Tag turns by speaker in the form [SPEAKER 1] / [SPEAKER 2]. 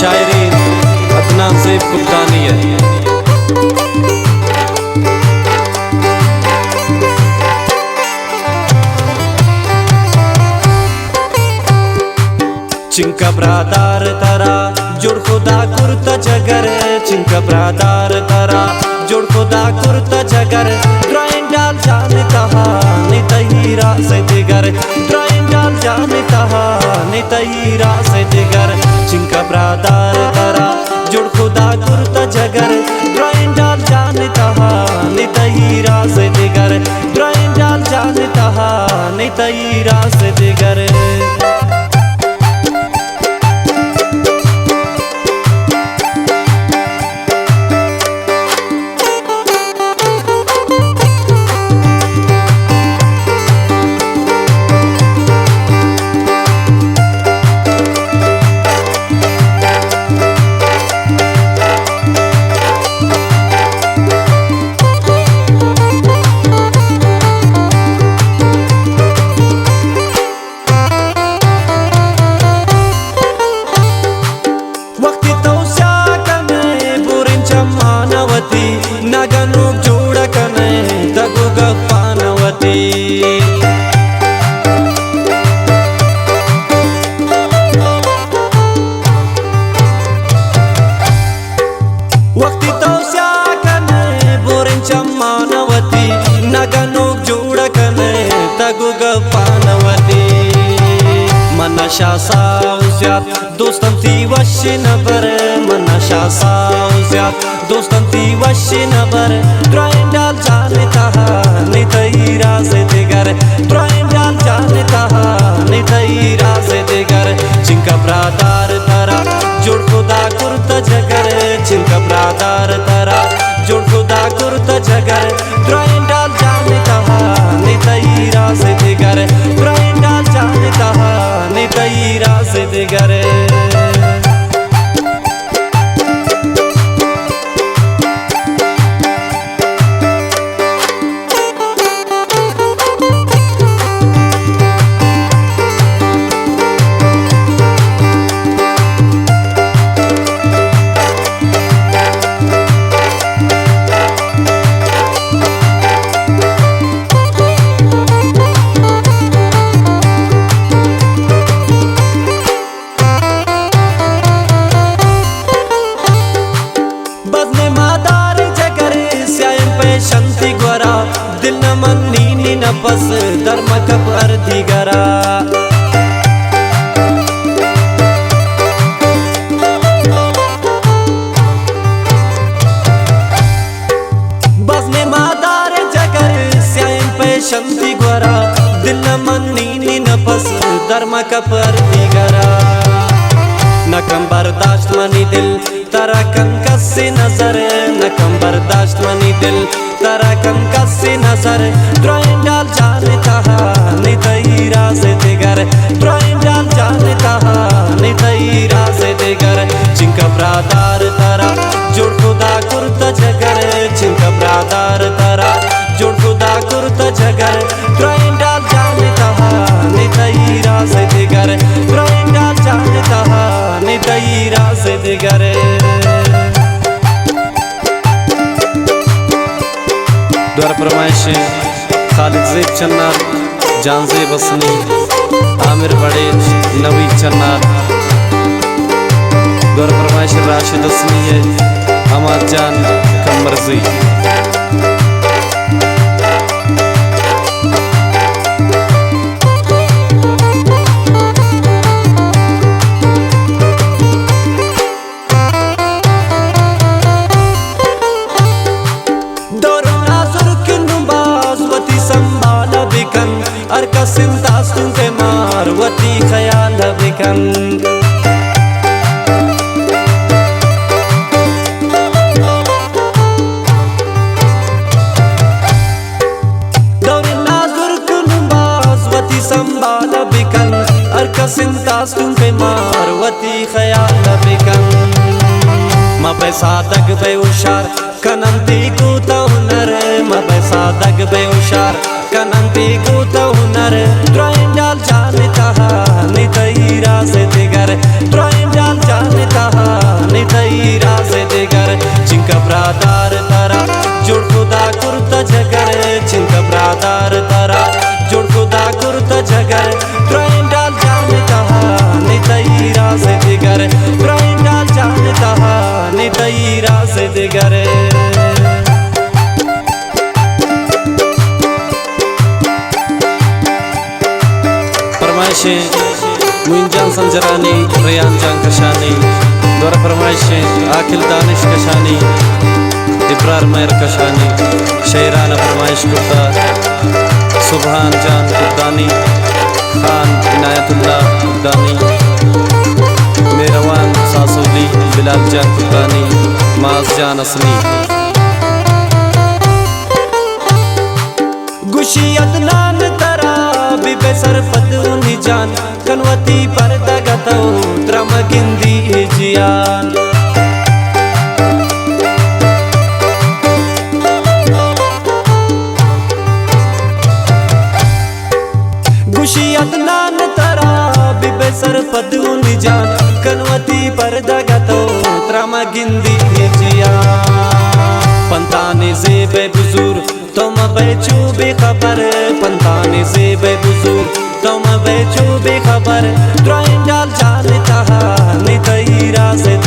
[SPEAKER 1] शायरीन अदनान ज़ैब कुप्तानी है। चिंका ब्रादार तारा जोड़ खुदा कुर्ता जगर, चिंका ब्रादार तारा जोड़ खुदा कुर्ता जगर, ड्राइंग डाल जाने तहा नहीं तहीरा से दिगर, ड्राइंग डाल जाने तहा नहीं तहीरा से दिगर। चिंका ब्रादार तारा जोड़ खुदा कुर्ता जगर, ड्राइंग डाल जाने तहा नहीं तहीरा से दिगर, ड्राइंग डाल जाने तहा नहीं तहीरा से दिगर। नगनु जोड़कने तगु गप्पानवती वक्ति तो स्याकने बुरिंचम्मानवती, नगनु जोड़कने तगु गप्पानवती। मनशा साउस्यात दोस्तं थी वशी नबर, मनशा साउस्यात दोस्तं थी वशी नबर, ड्राइंग डाल जाने तहा नहीं तहीरा से दिगर, ड्राइंग डाल जाने तहा नहीं तहीरा से दिगर। चिंका ब्रादार तारा जोड़ खुदा कुर्ता जगर, चिंका ब्रादार तारा जोड़ खुदा कुर्ता जगर, ड्राइंग डाल जाने तहा नहीं तहीरा से दिगर, ड्राइंग डाल जाने तहा नहीं तहीरा से दिगर। शंति ग्वरा दिल न मन्नी न बस धर्म कप अर्धी गरा, बस में मादार जगर स्याम पे शंति ग्वरा दिल न मन्नी न बस धर्म कप अर्धी गरा। न कम बर्दाश्त मनी दिल तारा कम कस्सी नजर, न कम बर्दाश्त मनी दिल तारा कम कस्सी नजर, ड्राइंग डाल जाने तहा नहीं तहीरा से दिगर, ड्राइंग डाल जाने तहा नहीं तहीरा से दिगर। चिंका ब्रादार तारा जोड़ खुदा कुर्ता जगर, चिंका ब्रादार तारा जोड़ खुदा कुर्ता जगर, ड्राइंग डाल जाने तहा नहीं तहीरा से दिगर, ड्राइंग डाल जाने तहा नहीं तहीरा से दिगर। द्वार फरमाइश खालिद ज़ैब चन्नार, जान ज़ैब असनी, आमिर बड़े, नवीद चन्नार। द्वार फरमाइश राशिद असनी है, हमाद जान कमरजी। अरकसिम दास्तुं पे मारवती ख्याल बिकन, दौरे नाजुर कुनुबाजवती संभाल बिकन, अरकसिम दास्तुं पे मारवती ख्याल बिकन। मबे सादक बे उशार कनंती कूता हुनर, मबे सादक बे उशार कनंती कूता हुनर, ड्राइंग डाल जाने तहा नहीं तहीरा से दिगर, ड्राइंग डाल जाने तहा मुइन संजरानी रियान जान कशानी दौर फरमाइश आखिल दानिश कशानी इब्रार मैर कशानी शेराना फरमाइश कुर्ता सुबहान जान कुर्दानी खान इनायतुल्लाह कुर्दानी मेरवान सासोली बिलाल जान कुर्दानी माज जान असनी गुशियत नान तरा बिबे सरफद उन्ही जान कनवती पर दगतो त्रम गिंदी जियान गुशियत नान तरा बिबे सरफद उन्ही जान कनवती पर दगतो त्रम गिंदी जियान पंताने ज़ेबे बुजुर्ग तुम बेचू बेखबर पंताने से बेबुजुर्ग तुम बेचू बेखबर ड्राइंग डाल जाने चाहा नहीं तईरा से